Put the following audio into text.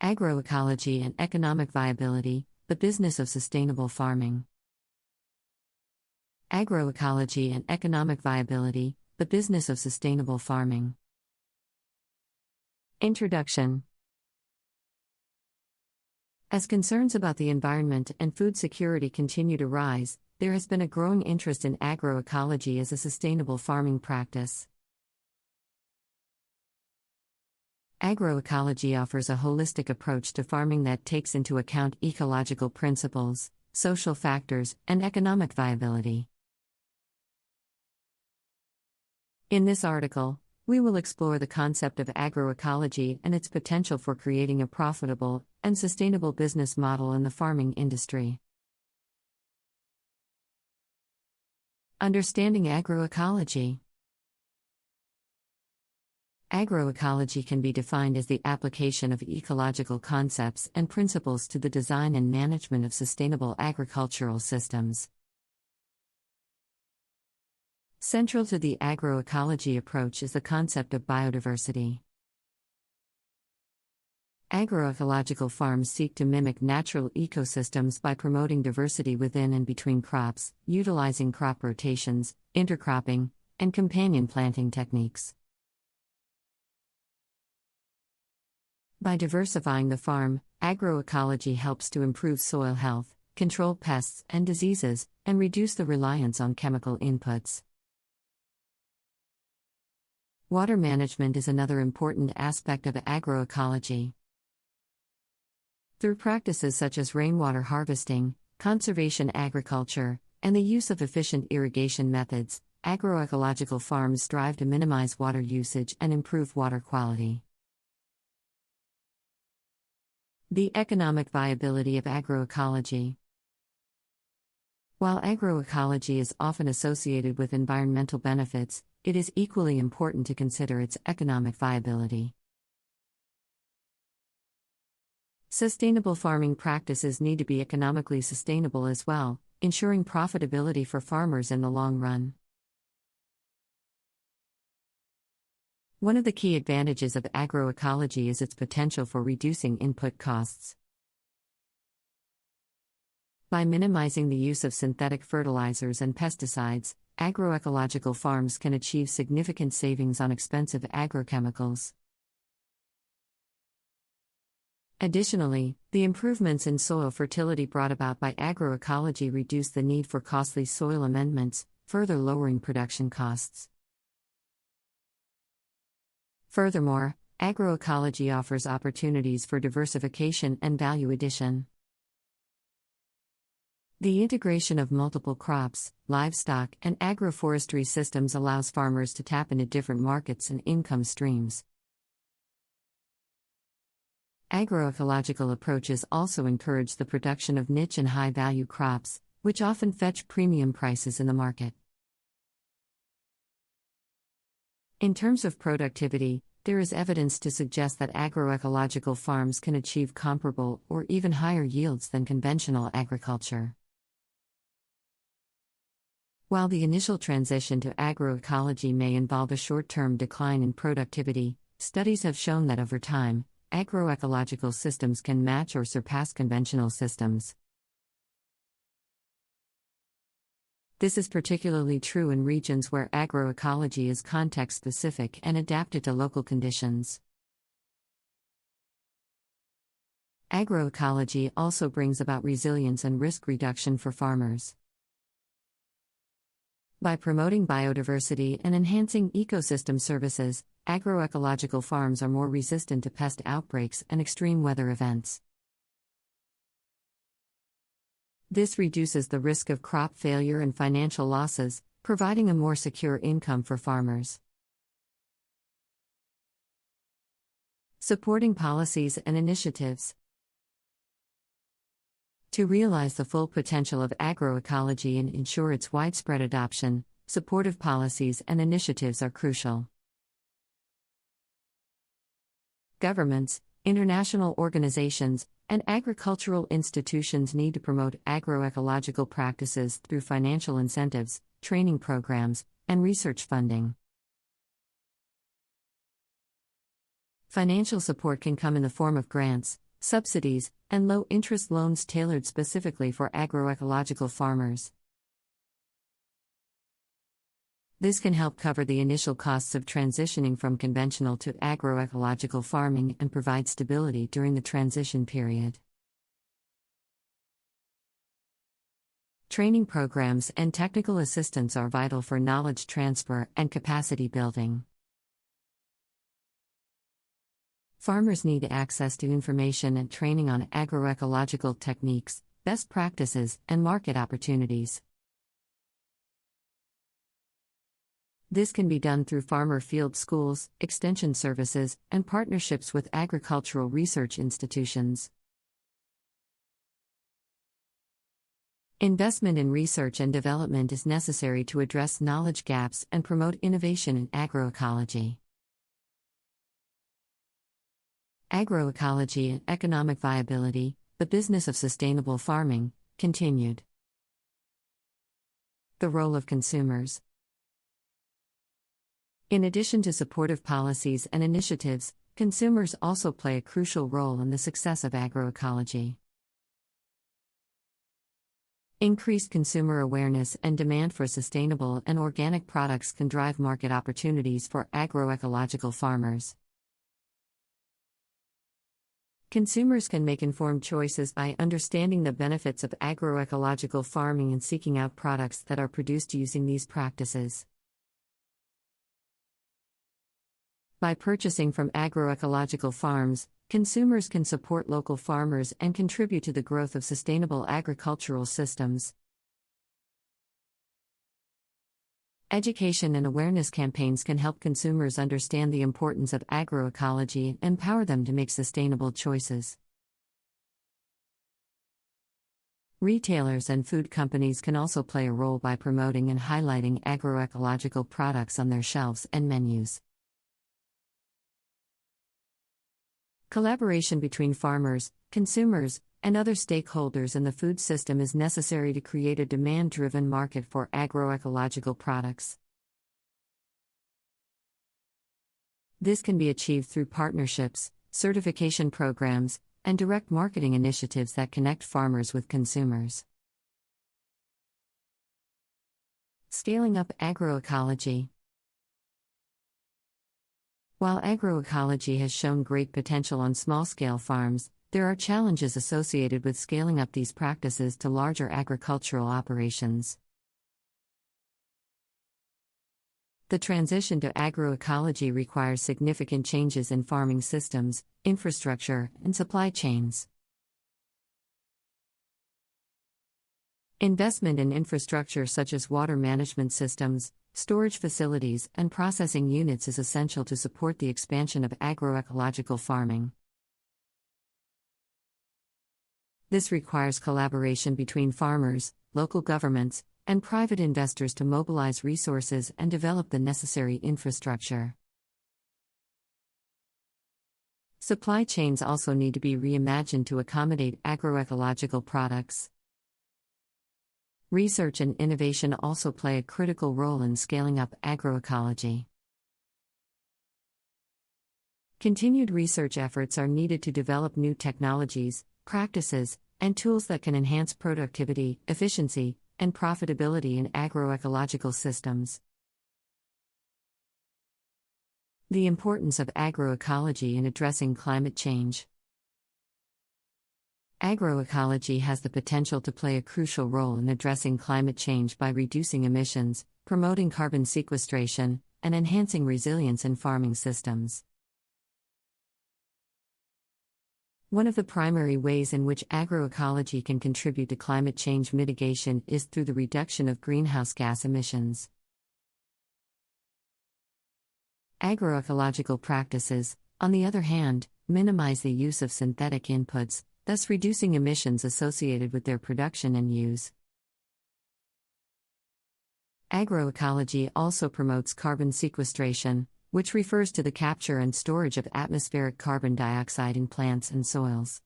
Agroecology and economic viability, the business of sustainable farming. Agroecology and economic viability, the business of sustainable farming. Introduction. As concerns about the environment and food security continue to rise, there has been a growing interest in agroecology as a sustainable farming practice. Agroecology offers a holistic approach to farming that takes into account ecological principles, social factors, and economic viability. In this article, we will explore the concept of agroecology and its potential for creating a profitable and sustainable business model in the farming industry. Understanding agroecology. Agroecology can be defined as the application of ecological concepts and principles to the design and management of sustainable agricultural systems. Central to the agroecology approach is the concept of biodiversity. Agroecological farms seek to mimic natural ecosystems by promoting diversity within and between crops, utilizing crop rotations, intercropping, and companion planting techniques. By diversifying the farm, agroecology helps to improve soil health, control pests and diseases, and reduce the reliance on chemical inputs. Water management is another important aspect of agroecology. Through practices such as rainwater harvesting, conservation agriculture, and the use of efficient irrigation methods, agroecological farms strive to minimize water usage and improve water quality. The economic viability of agroecology. While agroecology is often associated with environmental benefits, it is equally important to consider its economic viability. Sustainable farming practices need to be economically sustainable as well, ensuring profitability for farmers in the long run. One of the key advantages of agroecology is its potential for reducing input costs. By minimizing the use of synthetic fertilizers and pesticides, agroecological farms can achieve significant savings on expensive agrochemicals. Additionally, the improvements in soil fertility brought about by agroecology reduce the need for costly soil amendments, further lowering production costs. Furthermore, agroecology offers opportunities for diversification and value addition. The integration of multiple crops, livestock, and agroforestry systems allows farmers to tap into different markets and income streams. Agroecological approaches also encourage the production of niche and high-value crops, which often fetch premium prices in the market. In terms of productivity, there is evidence to suggest that agroecological farms can achieve comparable or even higher yields than conventional agriculture. While the initial transition to agroecology may involve a short-term decline in productivity, studies have shown that over time, agroecological systems can match or surpass conventional systems. This is particularly true in regions where agroecology is context-specific and adapted to local conditions. Agroecology also brings about resilience and risk reduction for farmers. By promoting biodiversity and enhancing ecosystem services, agroecological farms are more resistant to pest outbreaks and extreme weather events. This reduces the risk of crop failure and financial losses, providing a more secure income for farmers. Supporting policies and initiatives. To realize the full potential of agroecology and ensure its widespread adoption, supportive policies and initiatives are crucial. Governments, international organizations, and agricultural institutions need to promote agroecological practices through financial incentives, training programs, and research funding. Financial support can come in the form of grants, subsidies, and low-interest loans tailored specifically for agroecological farmers. This can help cover the initial costs of transitioning from conventional to agroecological farming and provide stability during the transition period. Training programs and technical assistance are vital for knowledge transfer and capacity building. Farmers need access to information and training on agroecological techniques, best practices, and market opportunities. This can be done through farmer field schools, extension services, and partnerships with agricultural research institutions. Investment in research and development is necessary to address knowledge gaps and promote innovation in agroecology. Agroecology and economic viability, the business of sustainable farming, continued. The role of consumers. In addition to supportive policies and initiatives, consumers also play a crucial role in the success of agroecology. Increased consumer awareness and demand for sustainable and organic products can drive market opportunities for agroecological farmers. Consumers can make informed choices by understanding the benefits of agroecological farming and seeking out products that are produced using these practices. By purchasing from agroecological farms, consumers can support local farmers and contribute to the growth of sustainable agricultural systems. Education and awareness campaigns can help consumers understand the importance of agroecology and empower them to make sustainable choices. Retailers and food companies can also play a role by promoting and highlighting agroecological products on their shelves and menus. Collaboration between farmers, consumers, and other stakeholders in the food system is necessary to create a demand-driven market for agroecological products. This can be achieved through partnerships, certification programs, and direct marketing initiatives that connect farmers with consumers. Scaling up agroecology. While agroecology has shown great potential on small-scale farms, there are challenges associated with scaling up these practices to larger agricultural operations. The transition to agroecology requires significant changes in farming systems, infrastructure, and supply chains. Investment in infrastructure such as water management systems, storage facilities, and processing units is essential to support the expansion of agroecological farming. This requires collaboration between farmers, local governments, and private investors to mobilize resources and develop the necessary infrastructure. Supply chains also need to be reimagined to accommodate agroecological products. Research and innovation also play a critical role in scaling up agroecology. Continued research efforts are needed to develop new technologies, practices, and tools that can enhance productivity, efficiency, and profitability in agroecological systems. The importance of agroecology in addressing climate change. Agroecology has the potential to play a crucial role in addressing climate change by reducing emissions, promoting carbon sequestration, and enhancing resilience in farming systems. One of the primary ways in which agroecology can contribute to climate change mitigation is through the reduction of greenhouse gas emissions. Agroecological practices, on the other hand, minimize the use of synthetic inputs, thus reducing emissions associated with their production and use. Agroecology also promotes carbon sequestration, which refers to the capture and storage of atmospheric carbon dioxide in plants and soils.